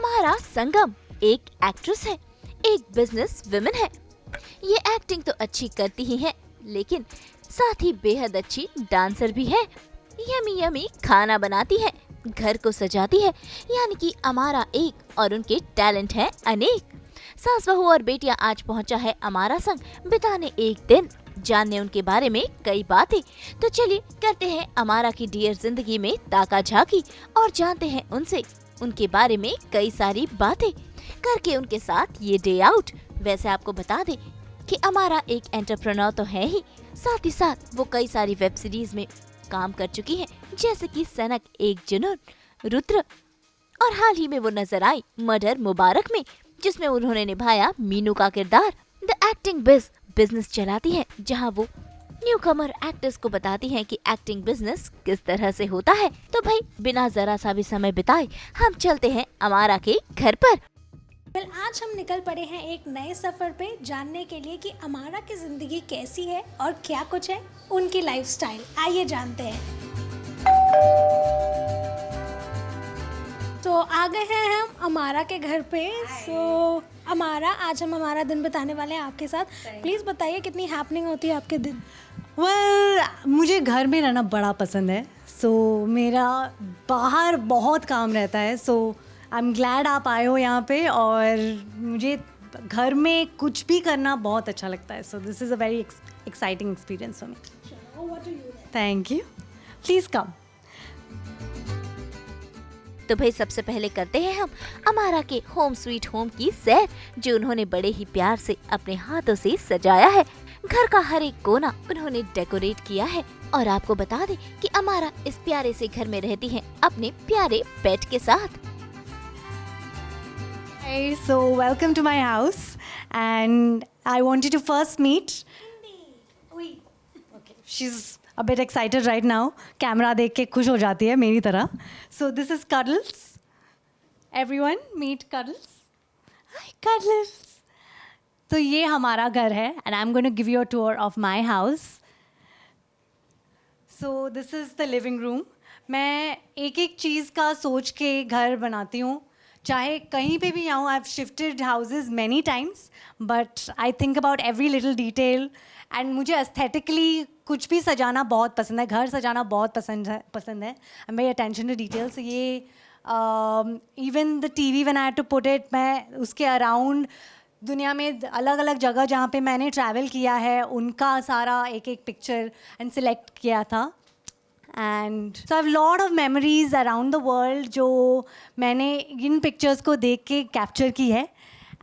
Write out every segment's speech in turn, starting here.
अमारा संगम एक एक्ट्रेस है, एक बिजनेस वुमन है। ये एक्टिंग तो अच्छी करती ही है, लेकिन साथ ही बेहद अच्छी डांसर भी है। यमी यमी खाना बनाती है, घर को सजाती है। यानी कि अमारा एक और उनके टैलेंट है अनेक। सास बहू और बेटियां आज पहुंचा है अमारा संग बिताने एक दिन, जानने उनके बारे में कई बातें। तो चलिए करते हैं अमारा की डियर जिंदगी में ताका झाकी और जानते हैं उनसे उनके बारे में कई सारी बातें करके उनके साथ ये डे आउट। वैसे आपको बता दें कि अमारा एक एंटरप्रेन्योर तो है ही, साथ ही साथ वो कई सारी वेब सीरीज में काम कर चुकी हैं, जैसे कि सनक, एक जुनून, रुद्र और हाल ही में वो नजर आई मर्डर मुबारक में, जिसमें उन्होंने निभाया मीनू का किरदार। द एक्टिंग बिजनेस चलाती है, जहां वो न्यू कमर एक्टर्स को बताती हैं कि एक्टिंग बिजनेस किस तरह से होता है। तो भाई बिना जरा सा भी समय बिताए हम चलते हैं अमारा के घर पर। आज हम निकल पड़े हैं एक नए सफ़र पे जानने के लिए कि अमारा की ज़िंदगी कैसी है और क्या कुछ है उनकी लाइफस्टाइल। आइए जानते हैं। तो आ गए हैं हम अमारा के घर पे। अमारा, आज हम हमारा दिन बिताने वाले हैं आपके साथ। प्लीज़ बताइए कितनी हैपनिंग होती है आपके दिन। मुझे घर में रहना बड़ा पसंद है। मेरा बाहर बहुत काम रहता है। आई एम ग्लैड आप आए हो यहाँ पे, और मुझे घर में कुछ भी करना बहुत अच्छा लगता है। This is a very exciting experience for me. Thank you, please कम। तो भाई सबसे पहले करते हैं हम अमारा के होम स्वीट होम की सैर, जो उन्होंने बड़े ही प्यार से अपने हाथों से सजाया है। घर का हर एक कोना उन्होंने डेकोरेट किया है। और आपको बता दें कि अमारा इस प्यारे से घर में रहती हैं अपने प्यारे पेट के साथ। Hey, so welcome to my house, and I wanted to first meet. Okay, she's a bit excited right now. Camera देख के खुश हो जाती है मेरी तरह. So this is Cuddles. Everyone meet Cuddles. Hi Cuddles. तो ये हमारा घर है, and I'm going to give you a tour of my house. So this is the living room. मैं एक एक चीज़ का सोच के घर बनाती हूँ, चाहे कहीं पे भी आऊँ। I've shifted houses many times, but I think about every little detail. And मुझे aesthetically कुछ भी सजाना बहुत पसंद है, घर सजाना बहुत पसंद है. I'm very attention to details. ये even the TV when I had to put it, मैं उसके around दुनिया में अलग अलग जगह जहाँ पे मैंने ट्रैवल किया है उनका सारा एक एक पिक्चर एंड सिलेक्ट किया था. And so I have lot of memories around the world जो मैंने इन पिक्चर्स को देख के कैप्चर की है.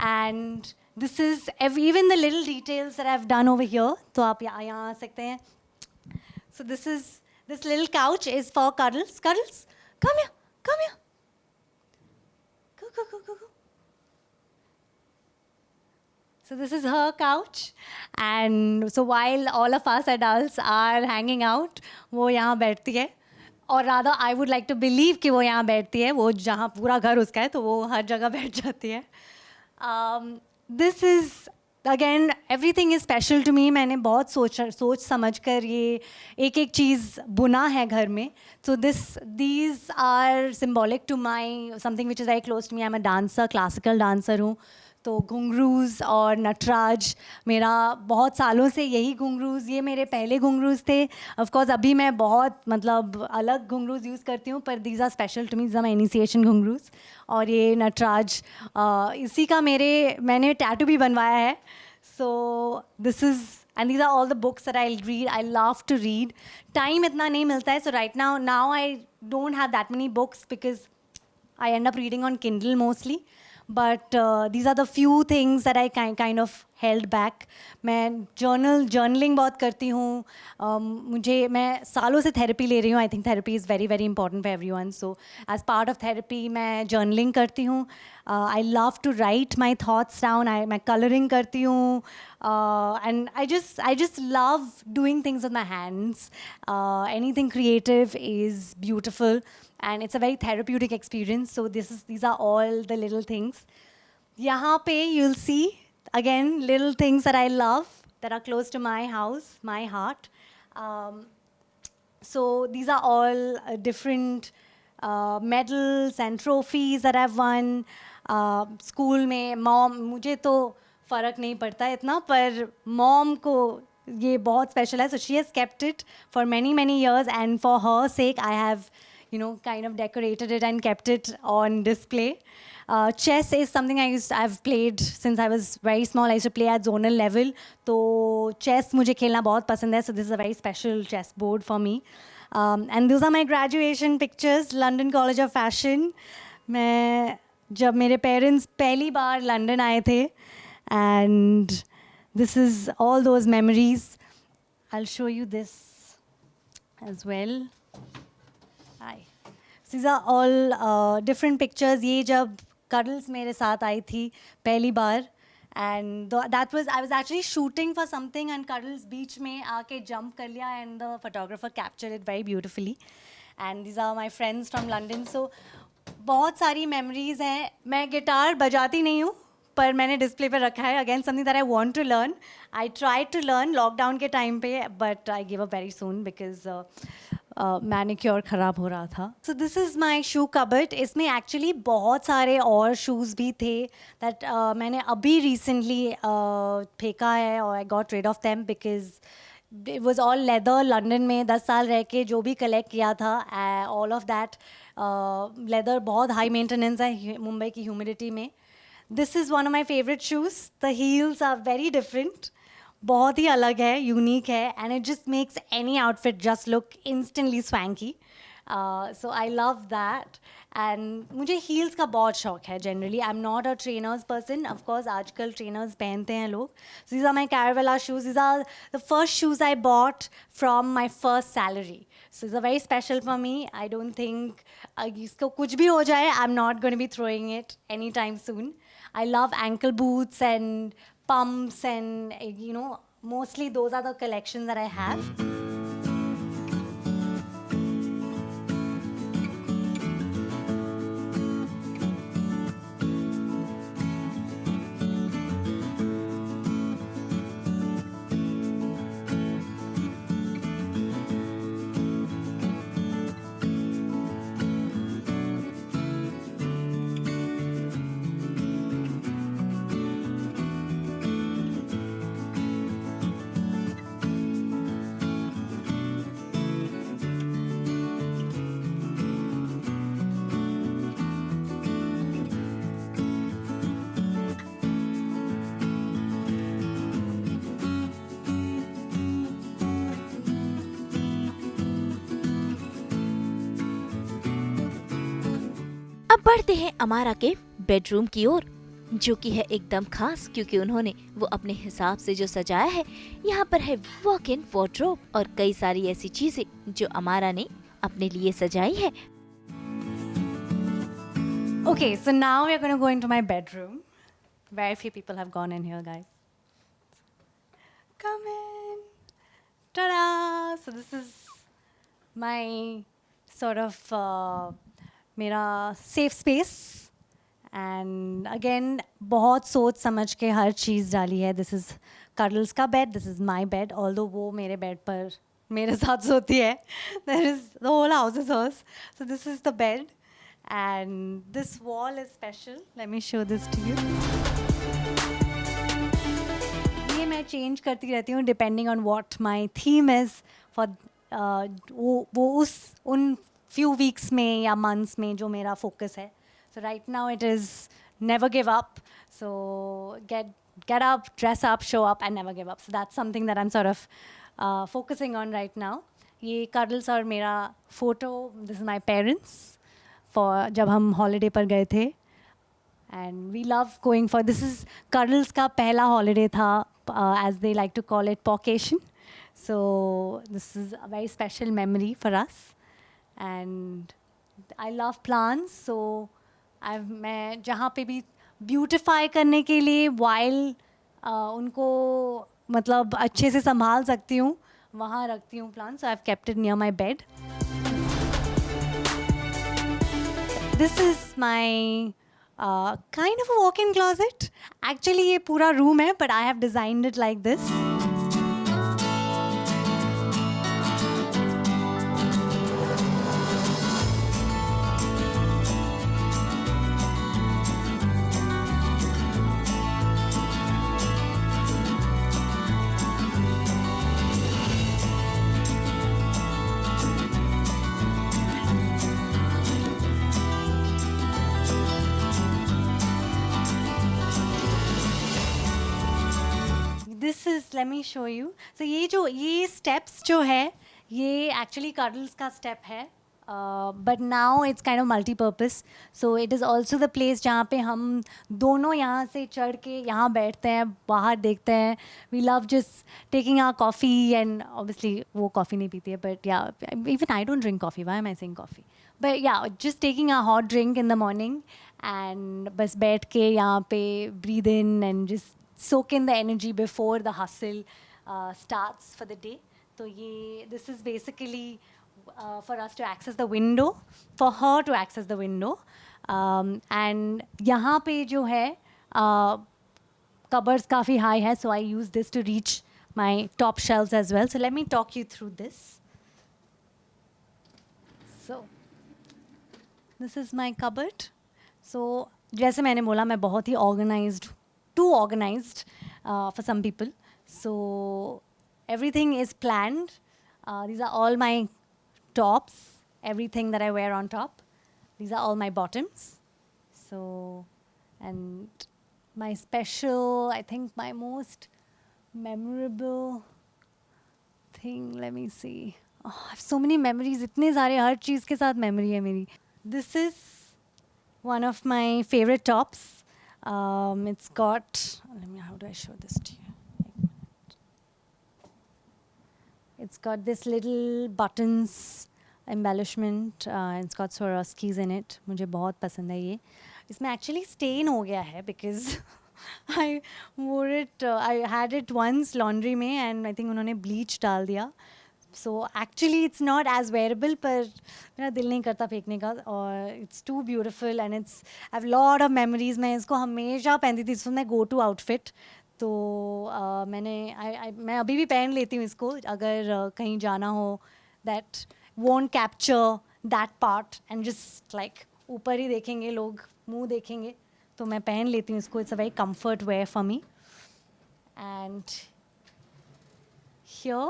And this is even the little details that I have done over here. तो आप यहाँ आ सकते हैं. So this little couch is for Cuddles. Cuddles, come here. Go. So this is her couch, and so while all of us adults are hanging out, वो यहाँ बैठती है. और rather I would like to believe कि वो यहाँ बैठती है. वो जहाँ पूरा घर उसका है तो वो हर जगह बैठ जाती है. This is again everything is special to me. मैंने बहुत सोच समझ कर ये एक एक चीज़ बुना है घर में. So these are symbolic to my something which is very close to me. I'm a dancer, classical dancer हूँ. तो घुंघरूज़ और नटराज मेरा बहुत सालों से यही घुंघरूज़, ये मेरे पहले घुंघरूज़ थे. ऑफ कोर्स अभी मैं बहुत मतलब अलग घुंघरूज़ यूज़ करती हूँ, पर these are special to me. These are my initiation ghungroos. और ये नटराज इसी का मैंने टैटू भी बनवाया है. So this is and these are all the books that I read. I love to read. Time इतना नहीं मिलता है. So right now I don't have that many books because I end up reading on Kindle mostly. But these are the few things that I kind of held back. मैं journaling बहुत करती हूँ. मैं सालों से थेरेपी ले रही हूँ. I think therapy is very very important for everyone. So as part of therapy मैं journaling करती हूँ. I love to write my thoughts down. मैं coloring करती हूँ. And I just love doing things with my hands. Anything creative is beautiful. And it's a very therapeutic experience. So these are all the little things. यहाँ पे you'll see again little things that I love that are close to my house, my heart. So these are all different medals and trophies that I've won. School में mom, मुझे तो फ़र्क नहीं पड़ता इतना, पर मॉम को ये बहुत स्पेशल है. So she has kept it for many many years and for her sake I have kind of decorated it and kept it on display. Chess is something I've played since I was very small. I used to play at zonal level. तो chess मुझे खेलना बहुत पसंद है. So this is a very special chess board for me. And those are my graduation pictures, London College of Fashion. मैं जब मेरे parents पहली बार लंदन आए थे, and this is all those memories. I'll show you this as well. Hi. These are all different pictures. ये जब Cuddles मेरे साथ आई थी पहली बार, and that was, I was actually shooting for something and Cuddles बीच में आके jump कर लिया and the photographer captured it very beautifully. And these are my friends from London. So बहुत सारी memories हैं. मैं गिटार बजाती नहीं हूँ, पर मैंने डिस्प्ले पर रखा है. Again, something that I want to learn. I tried to learn lockdown के टाइम पे, but I gave up very soon because manicure ख़राब हो रहा था. सो this is my shoe cupboard. इसमें एक्चुअली बहुत सारे और शूज़ भी थे दैट मैंने अभी रिसेंटली फेंका है, और I got rid of them because it was all leather. London में 10 साल रह के जो भी कलेक्ट किया था, ऑल ऑफ दैट लेदर बहुत हाई मेंटेनेंस है मुंबई की ह्यूमिडिटी में. This is one of my favourite shoes. The heels are very different, बहुत ही अलग है, यूनिक है, and it just makes any outfit just look instantly swanky. So I love that. And मुझे heels का बहुत शौक है generally. I am not a trainers person. Of course आजकल ट्रेनर्स पहनते हैं लोग. So these are my Caravela shoes. These are the first shoes I bought from my first salary. So is a very special for me. I don't think इसको कुछ भी हो जाए, I am not going to be throwing it any time soon. I love ankle boots and pumps, and mostly those are the collections that I have. अब बढ़ते हैं अमारा के बेडरूम की ओर, जो कि है एकदम खास क्योंकि उन्होंने वो अपने हिसाब से जो सजाया है. यहाँ पर है वॉक इन वार्डरोब और कई सारी ऐसी चीजें जो अमारा ने अपने लिए सजाई है. Okay, so now we're going to go into my bedroom. Very few people have gone in here, guys. Come in. Ta-da! So this is my sort of मेरा सेफ स्पेस. एंड अगेन बहुत सोच समझ के हर चीज़ डाली है. This is Curdles का bed, this is my bed, although वो मेरे बेड पर मेरे साथ सोती है. There is the whole house is hers. So this is the bed and this wall is special. Let me show this to you. ये मैं चेंज करती रहती हूँ depending on what my theme is for वो उन few weeks में या months में जो मेरा focus है. So right now it is never give up. So get up, dress up, show up, and never give up. So that's something that I'm sort of focusing on right now. ये Cuddles और मेरा photo. This is my parents for जब हम holiday पर गए थे. And we love going for, this is Cuddles का पहला holiday था, as they like to call it, Pawcation. So this is a very special memory for us. And I love plants, so मैं जहाँ पे भी ब्यूटिफाई करने के लिए while उनको मतलब अच्छे से संभाल सकती हूँ, वहाँ रखती हूँ plants. So I've kept it near my bed. This is my kind of a walk-in closet. Actually ये पूरा room है, but I have designed it like this. this is, let me show you. So ये steps जो है, ये actually cuddles का step है. But now it's kind of multi-purpose. So it is also the place जहाँ पे हम दोनों यहाँ से चढ़ के यहाँ बैठते हैं, बाहर देखते हैं. We love just taking our coffee, and obviously वो coffee नहीं पीती है, but yeah, even I don't drink coffee. Why am I saying coffee? But yeah, just taking a hot drink in the morning and बस बैठ के यहाँ पे breathe in and just soak in the energy before the hustle starts for the day. So this is basically for us to access the window, for her to access the window. And यहाँ पे जो है cupboards काफ़ी high है, so I use this to reach my top shelves as well. So let me talk you through this. So this is my cupboard. So जैसे मैंने बोला, मैं बहुत ही organized, too organized for some people. So everything is planned. These are all my tops, everything that I wear on top. These are all my bottoms. So, and my special, I think my most memorable thing, let me see. Oh, I have so many memories. इतने सारे, हर चीज़ के साथ memory है मेरी. This is one of my favorite tops. It's got, how do I show this to you? It's got this little buttons embellishment. It's got Swarovskis in it. मुझे बहुत पसंद है ये. इसमें actually stain हो गया है because I wore it. I had it once laundry में, and I think उन्होंने bleach डाल दिया. So actually it's not as wearable, पर मेरा दिल नहीं करता फेंकने का. और it's too beautiful and it's I have lot of memories. मैं इसको हमेशा पहनती थी. इसको मैं go to outfit. तो मैं अभी भी पहन लेती हूँ इसको अगर कहीं जाना हो. That won't capture that part and just like ऊपर ही देखेंगे लोग, मुंह देखेंगे, तो मैं पहन लेती हूँ इसको. It's a very comfort wear for me. And here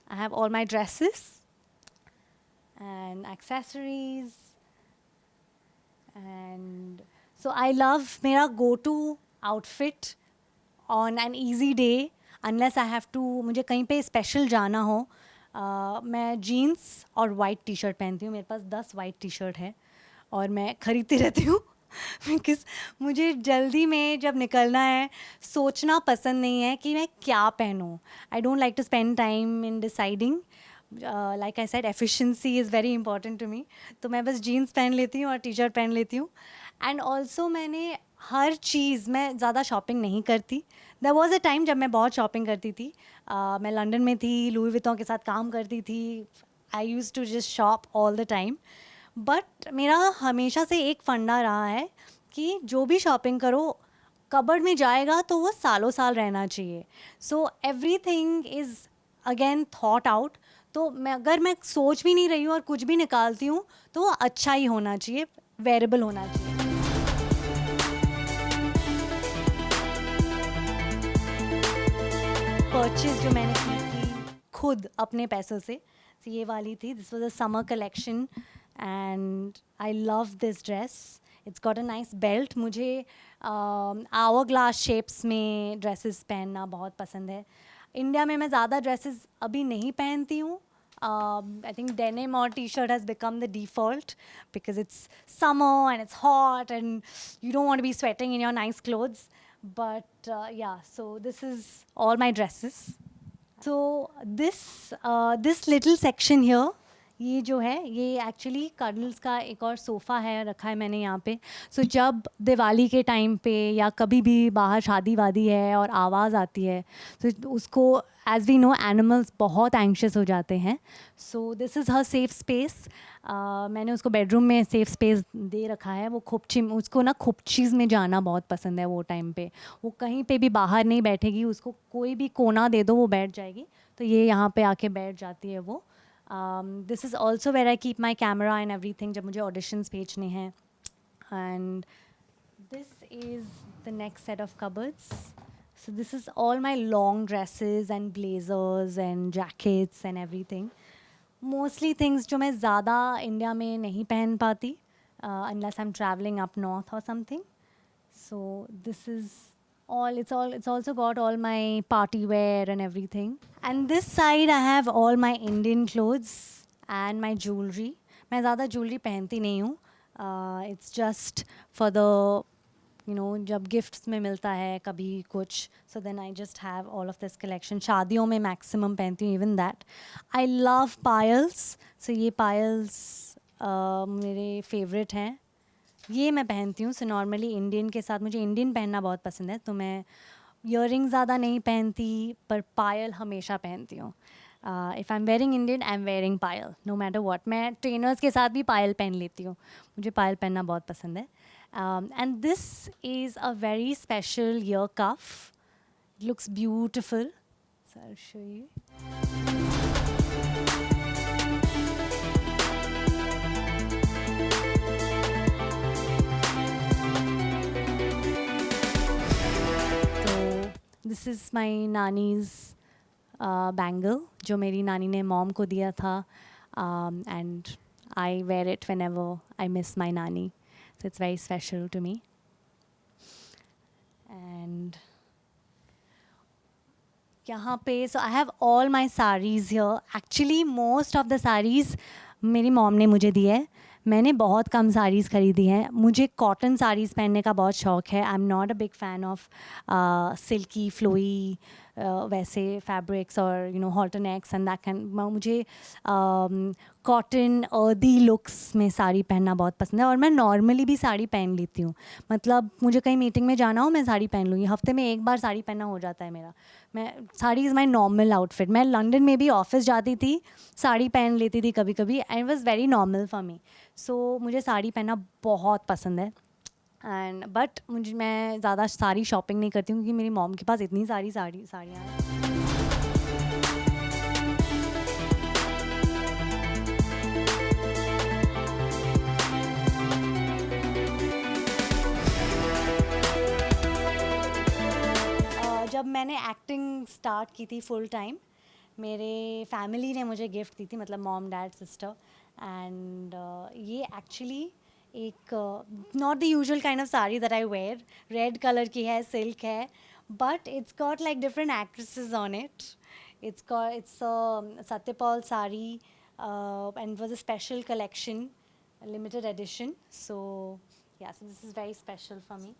I have all my dresses and accessories. And so I love मेरा go-to outfit on an easy day, unless I have to, मुझे कहीं पे स्पेशल जाना हो, मैं jeans और white T shirt पहनती हूँ. मेरे पास 10 वाइट टी शर्ट है और मैं खरीदती रहती हूँ बिकॉज मुझे जल्दी में जब निकलना है सोचना पसंद नहीं है कि मैं क्या पहनूँ. I don't like to spend time in deciding. Like I said, efficiency is very important to me. तो मैं बस जीन्स पहन लेती हूँ और टी शर्ट पहन लेती हूँ. एंड ऑल्सो मैंने हर चीज़, मैं ज़्यादा शॉपिंग नहीं करती. देयर वॉज अ टाइम जब मैं बहुत शॉपिंग करती थी. मैं लंदन में थी, लुई विटॉन के साथ काम करती थी. I use to just shop all the time. But मेरा हमेशा से एक फंडा रहा है कि जो भी शॉपिंग करो कबर्ड में जाएगा तो वो सालों साल रहना चाहिए. So every thing is again thought out. तो अगर मैं सोच भी नहीं रही हूँ और कुछ भी निकालती हूँ तो वो अच्छा ही होना चाहिए, वेरेबल होना चाहिए. परचेज जो मैंने की थी खुद अपने पैसों से, तो ये वाली थी. This was a summer collection and I love this dress. It's got a nice belt. मुझे आवर ग्लास शेप्स में ड्रेसेस पहनना बहुत पसंद है. इंडिया में मैं ज़्यादा ड्रेसेस अभी नहीं पहनती हूँ. I think denim or t-shirt has become the default because it's summer and it's hot and you don't want to be sweating in your nice clothes. But yeah, so this is all my dresses. So this little section here, ये जो है ये actually colonel's का एक और sofa है, रखा है मैंने यहाँ पे. सो जब दिवाली के टाइम पे या कभी भी बाहर शादी वादी है और आवाज़ आती है तो उसको, एज वी नो, एनिमल्स बहुत एंक्शस हो जाते हैं. सो this is her safe space. मैंने उसको बेडरूम में सेफ स्पेस दे रखा है. वो उसको ना खुपचीज़ में जाना बहुत पसंद है. वो टाइम पे वो कहीं पे भी बाहर नहीं बैठेगी, उसको कोई भी कोना दे दो वो बैठ जाएगी. तो ये यहाँ पे आके बैठ जाती है वो. This is also where I keep my camera and everything जब मुझे auditions भेजने हैं. And this is the next set of cupboards. So this is all my long dresses and blazers and jackets and everything. Mostly things जो मैं ज़्यादा India में नहीं पहन पाती unless I'm traveling up north or something. So this is It's also got all my party wear and everything. And this side I have all my Indian clothes and my jewelry. मैं ज़्यादा jewelry पहनती नहीं हूँ. It's just for the जब gifts में मिलता है कभी कुछ, so then I just have all of this collection. शादियों में maximum पहनती हूँ, even that. I love piles, so ये पायल्स मेरे फेवरेट हैं. ये मैं पहनती हूँ. सो नॉर्मली इंडियन के साथ मुझे इंडियन पहनना बहुत पसंद है, तो मैं ईयरिंग ज़्यादा नहीं पहनती, पर पायल हमेशा पहनती हूँ. If I am wearing Indian, I am wearing payal no matter what. मैं ट्रेनर्स के साथ भी पायल पहन लेती हूँ. मुझे पायल पहनना बहुत पसंद है. And this is a very special ear cuff. Looks beautiful. So I will show you. This is my nani's bangle जो मेरी नानी ने मॉम को दिया था. And I wear it whenever I miss my nani. So it's very special to me. And यहाँ पे so I have all my saris here. Actually most of the saris मेरी मॉम ने मुझे दी है. मैंने बहुत कम साड़ीज़ खरीदी हैं. मुझे कॉटन साड़ीज़ पहनने का बहुत शौक़ है. I am not a big fan of silky flowy वैसे फैब्रिक्स और हॉल्टरनेक्स एंड दैट कैन. मुझे कॉटन अर्दी लुक्स में साड़ी पहनना बहुत पसंद है. और मैं नॉर्मली भी साड़ी पहन लेती हूँ. मतलब मुझे कहीं मीटिंग में जाना हो, मैं साड़ी पहन लूँगी. हफ्ते में एक बार साड़ी पहनना हो जाता है मेरा. मैं sari is my normal outfit. मैं लंदन में भी ऑफिस जाती थी, साड़ी पहन लेती थी कभी कभी, and it was very normal for me. So मुझे साड़ी पहनना बहुत पसंद है. एंड बट मैं ज़्यादा साड़ी शॉपिंग नहीं करती हूँ क्योंकि मेरी मॉम के पास इतनी सारी साड़ियाँ हैं. जब मैंने एक्टिंग स्टार्ट की थी फुल टाइम, मेरे फैमिली ने मुझे गिफ्ट दी थी, मतलब मॉम डैड सिस्टर. एंड ये एक्चुअली एक not the usual kind of sari that I wear. Red colour की है, सिल्क है, but it's got like different actresses on it. It's Satya Paul sari and was a special collection, limited edition. So yeah, so this is very special for me.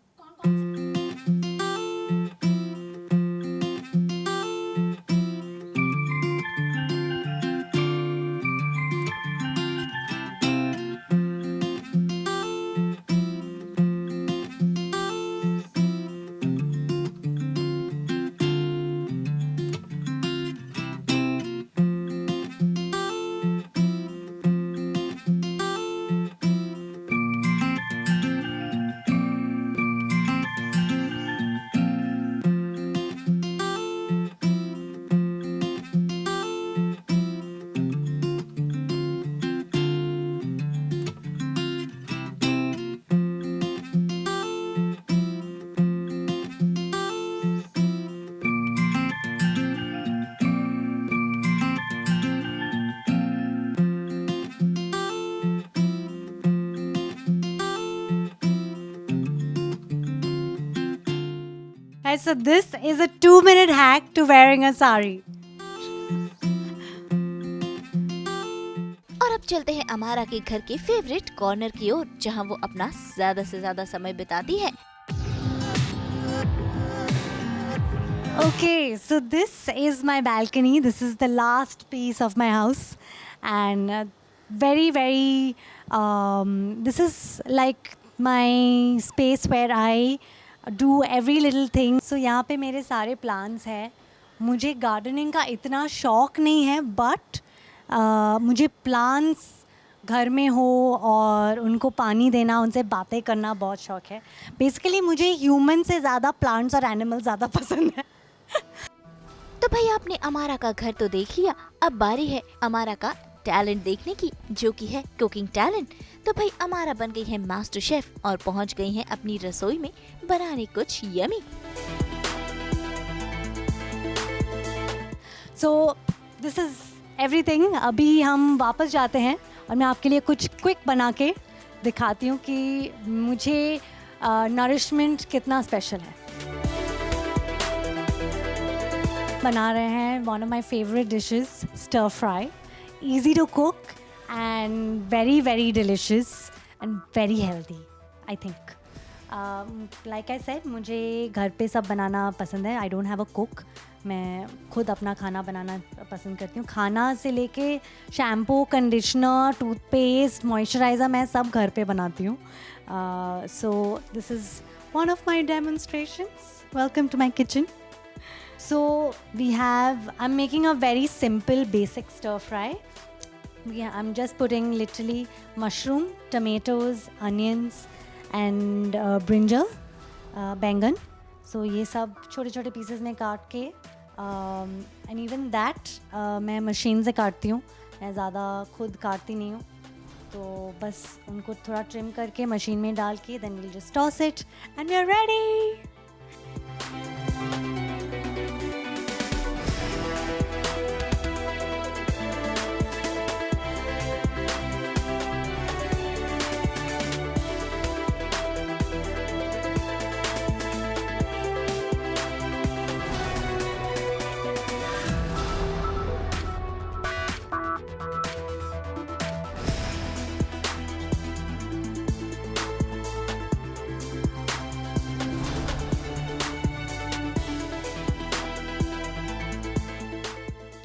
So this is a 2-minute hack to wearing a sari. और अब चलते हैं अमारा के घर के favourite corner की ओर, जहां वो अपना ज्यादा से ज्यादा समय बिताती है. Okay, so this is my balcony. This is the last piece of my house, and very this is like my space where I do every little thing. So यहाँ पे मेरे सारे plants हैं. मुझे गार्डनिंग का इतना शौक नहीं है, बट मुझे प्लांट्स घर में हो और उनको पानी देना, उनसे बातें करना बहुत शौक है. बेसिकली मुझे ह्यूमन से ज़्यादा प्लांट्स और एनिमल्स ज़्यादा पसंद है. तो भाई आपने अमारा का घर तो देख लिया, अब बारी है अमारा का टैलेंट देखने की, जो कि है कुकिंग टैलेंट. तो भाई अमारा बन गई है मास्टर शेफ और पहुंच गई है अपनी रसोई में बनाने कुछ yummy. So this is everything. अभी हम वापस जाते हैं और मैं आपके लिए कुछ क्विक बना के दिखाती हूँ कि मुझे नरिशमेंट कितना स्पेशल है. बना रहे हैं one of my favourite dishes stir fry. Easy to cook and very very delicious and very healthy I think. Like I said, मुझे घर पे सब बनाना पसंद है. I don't have a cook. मैं खुद अपना खाना बनाना पसंद करती हूँ. खाना से लेके शैम्पू, कंडीशनर, टूथपेस्ट, मॉइस्चराइज़र मैं सब घर पे बनाती हूँ. So this is one of my demonstrations. Welcome to my kitchen. So I'm making a very simple basic stir fry. I'm just putting literally mushroom, tomatoes, onions and brinjal, बैंगन. So ये सब छोटे छोटे पीसेस में काट के and even that मैं machine से काटती हूँ. मैं ज़्यादा खुद काटती नहीं हूँ. तो बस उनको थोड़ा ट्रिम करके मशीन में डाल के then we'll just toss it and we're ready.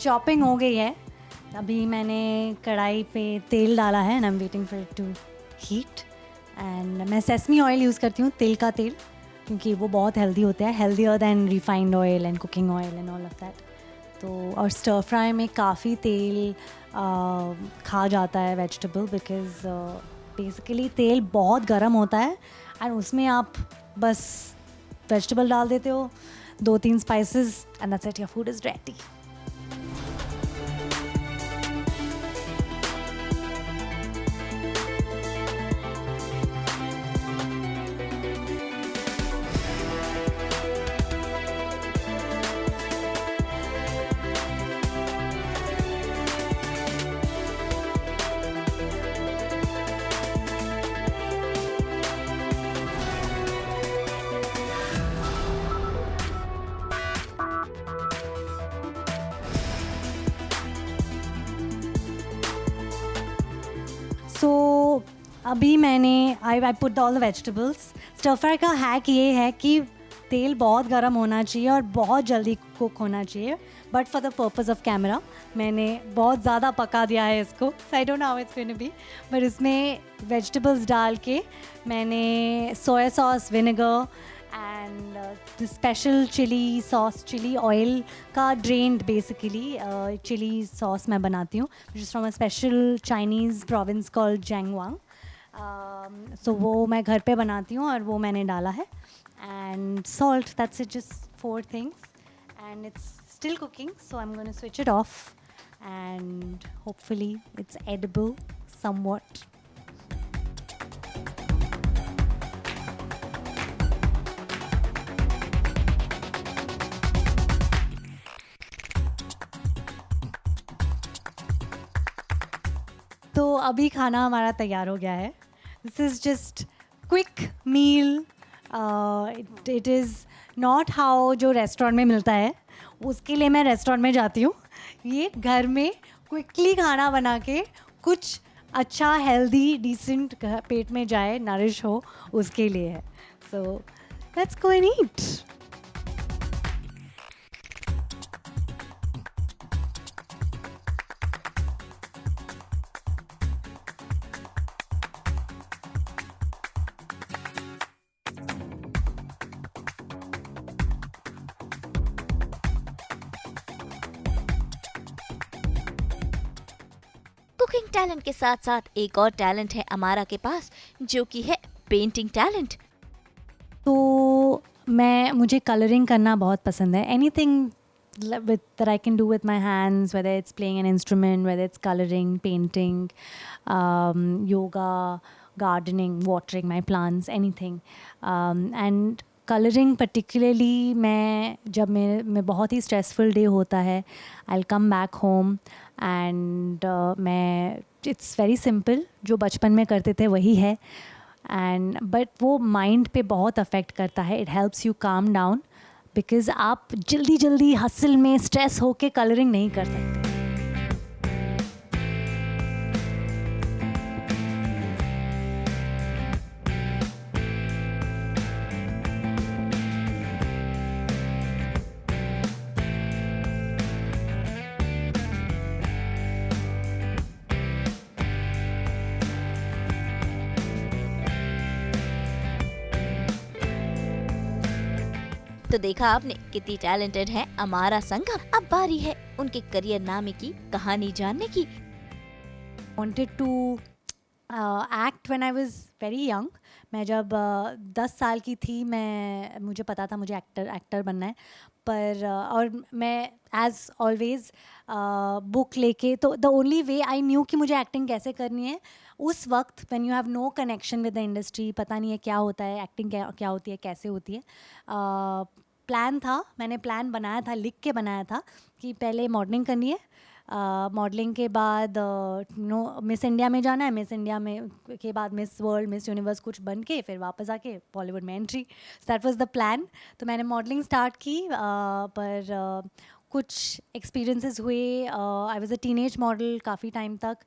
Chopping हो गई है. अभी मैंने कढ़ाई पे तेल डाला है and I am waiting for it to heat. And मैं सेसमी ऑयल यूज़ करती हूँ, तिल का तेल, क्योंकि वो बहुत हेल्दी होता है, healthier than refined oil and cooking oil and all of that. तो और स्टर फ्राई में काफ़ी तेल खा जाता है वेजिटेबल, बिकॉज बेसिकली तेल बहुत गर्म होता है एंड उसमें आप बस वेजिटेबल डाल देते हो, 2-3 spices and that's it, your food is ready. So अभी मैंने I put all the vegetables. Stir fry का हैक ये है कि तेल बहुत गर्म होना चाहिए और बहुत जल्दी कुक होना चाहिए, but for the purpose of camera मैंने बहुत ज़्यादा पका दिया है इसको. I don't know how it's going to be, but इसमें वेजिटेबल्स डाल के मैंने soya sauce, vinegar and special chilli sauce, chilli oil का ड्रेन्ड बेसिकली चिली सॉस मैं बनाती हूँ, which is from a special Chinese province called Jangwang. So वो मैं घर पे बनाती हूँ और वो मैंने डाला है. And salt, that's it, just 4 things and it's still cooking. So I am going to switch it off and hopefully it's edible somewhat. तो अभी खाना हमारा तैयार हो गया है. This is just quick meal. It is not how जो restaurant में मिलता है, उसके लिए मैं रेस्टोरेंट में जाती हूँ. ये घर में क्विकली खाना बना के कुछ अच्छा हेल्दी डिसेंट पेट में जाए, नरिश हो, उसके लिए है. So let's go and eat. Cooking talent के साथ साथ एक और टैलेंट है अमारा के पास, जो कि है पेंटिंग टैलेंट. तो मुझे कलरिंग करना बहुत पसंद है. Anything that I can do with my hands, whether it's playing an instrument, whether it's coloring, painting, yoga, gardening, watering my plants, anything. And colouring particularly मैं जब मैं बहुत ही स्ट्रेसफुल डे होता है, I'll come back home and मैं it's very simple, जो बचपन में करते थे वही है, and but वो माइंड पे बहुत अफेक्ट करता है. It helps you calm down. Because आप जल्दी जल्दी हसल में स्ट्रेस होके कलरिंग नहीं कर सकते. तो देखा आपने कितनी टैलेंटेड है अमारा संघम. अब बारी है उनके करियर नामे की कहानी जानने की. wanted to act when I was very young. मैं जब 10 साल की थी मुझे पता था मुझे एक्टर बनना है. पर और मैं एज ऑलवेज बुक लेके, तो the only way I knew कि मुझे एक्टिंग कैसे करनी है उस वक्त, when you have no connection with the industry, पता नहीं है क्या होता है एक्टिंग, क्या होती है, कैसे होती है. प्लान था, मैंने प्लान बनाया था, लिख के बनाया था कि पहले मॉडलिंग करनी है, मॉडलिंग के बाद मिस इंडिया में जाना है, मिस इंडिया में के बाद मिस वर्ल्ड, मिस यूनिवर्स कुछ बन के फिर वापस आके बॉलीवुड में entry. That was the plan. तो मैंने मॉडलिंग स्टार्ट की, पर कुछ एक्सपीरियंसेस हुए. I was a teenage model काफ़ी टाइम तक,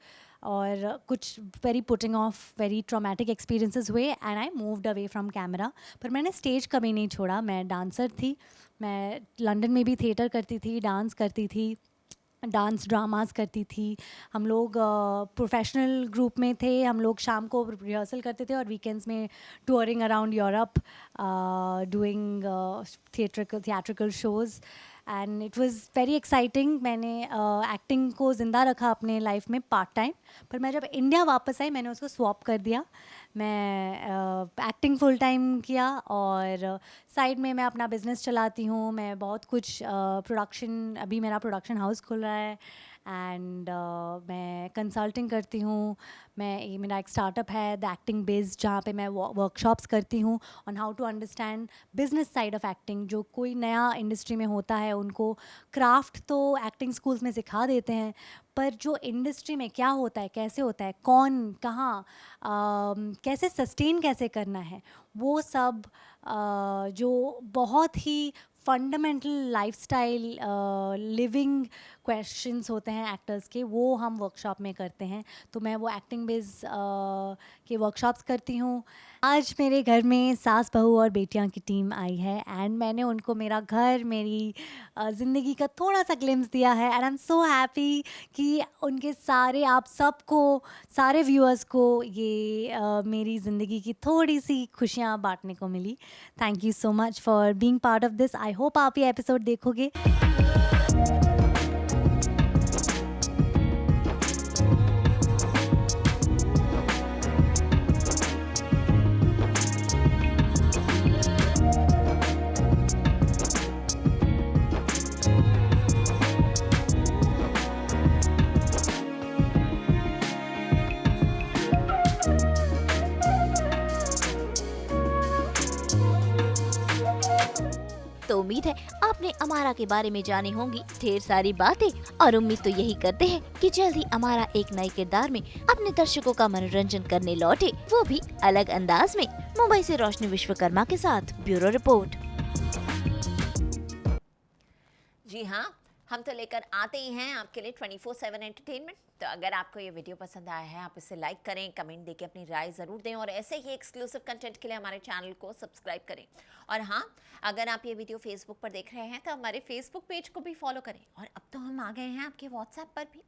और कुछ very putting off very traumatic experiences हुए and I moved away from camera. पर मैंने स्टेज कभी नहीं छोड़ा. मैं डांसर थी, मैं लंदन में भी थिएटर करती थी, डांस करती थी, डांस ड्रामास करती थी. हम लोग प्रोफेशनल ग्रुप में थे, हम लोग शाम को रिहर्सल करते थे और वीकेंड्स में touring around Europe doing theatrical shows, and it was very exciting. मैंने एक्टिंग को ज़िंदा रखा अपने लाइफ में पार्ट टाइम. पर मैं जब इंडिया वापस आई मैंने उसको स्वैप कर दिया. मैं एक्टिंग फुल टाइम किया और साइड में मैं अपना बिज़नेस चलाती हूँ. मैं बहुत कुछ प्रोडक्शन, अभी मेरा प्रोडक्शन हाउस खुल रहा है, एंड मैं कंसल्टिंग करती हूँ. मेरा एक स्टार्टअप है द एक्टिंग बिज, जहाँ पे मैं वर्कशॉप्स करती हूँ on how to understand business side of acting. जो कोई नया इंडस्ट्री में होता है उनको क्राफ्ट तो एक्टिंग स्कूल्स में सिखा देते हैं, पर जो इंडस्ट्री में क्या होता है, कैसे होता है, कौन कहाँ कैसे सस्टेन कैसे करना है, वो सब जो बहुत ही फंडामेंटल लाइफस्टाइल लिविंग क्वेश्चंस होते हैं एक्टर्स के, वो हम वर्कशॉप में करते हैं. तो मैं वो एक्टिंग बेस के वर्कशॉप्स करती हूँ. आज मेरे घर में सास बहू और बेटियां की टीम आई है, एंड मैंने उनको मेरा घर, मेरी ज़िंदगी का थोड़ा सा ग्लिम्स दिया है, and I am so happy कि उनके सारे, आप सबको, सारे व्यूअर्स को ये मेरी ज़िंदगी की थोड़ी सी खुशियाँ बांटने को मिली. Thank you so much for being part of this. I hope आप ये एपिसोड देखोगे. तो उम्मीद है आपने अमारा के बारे में जानी होंगी ढेर सारी बातें, और उम्मीद तो यही करते हैं कि जल्द ही अमारा एक नए किरदार में अपने दर्शकों का मनोरंजन करने लौटे, वो भी अलग अंदाज में. मुंबई से रोशनी विश्वकर्मा के साथ ब्यूरो रिपोर्ट. जी हाँ, हम तो लेकर आते ही हैं आपके लिए 24/7 एंटरटेनमेंट. तो अगर आपको ये वीडियो पसंद आया है, आप इसे लाइक करें, कमेंट देके अपनी राय ज़रूर दें, और ऐसे ही एक्सक्लूसिव कंटेंट के लिए हमारे चैनल को सब्सक्राइब करें. और हाँ, अगर आप ये वीडियो फेसबुक पर देख रहे हैं तो हमारे फेसबुक पेज को भी फॉलो करें. और अब तो हम आ गए हैं आपके व्हाट्सएप पर भी.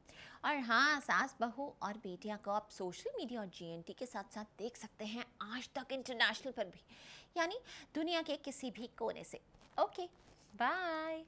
और हाँ, सास बहू और बेटियां को आप सोशल मीडिया और GNT के साथ साथ देख सकते हैं आज तक इंटरनेशनल पर भी, यानी दुनिया के किसी भी कोने से. Okay, bye.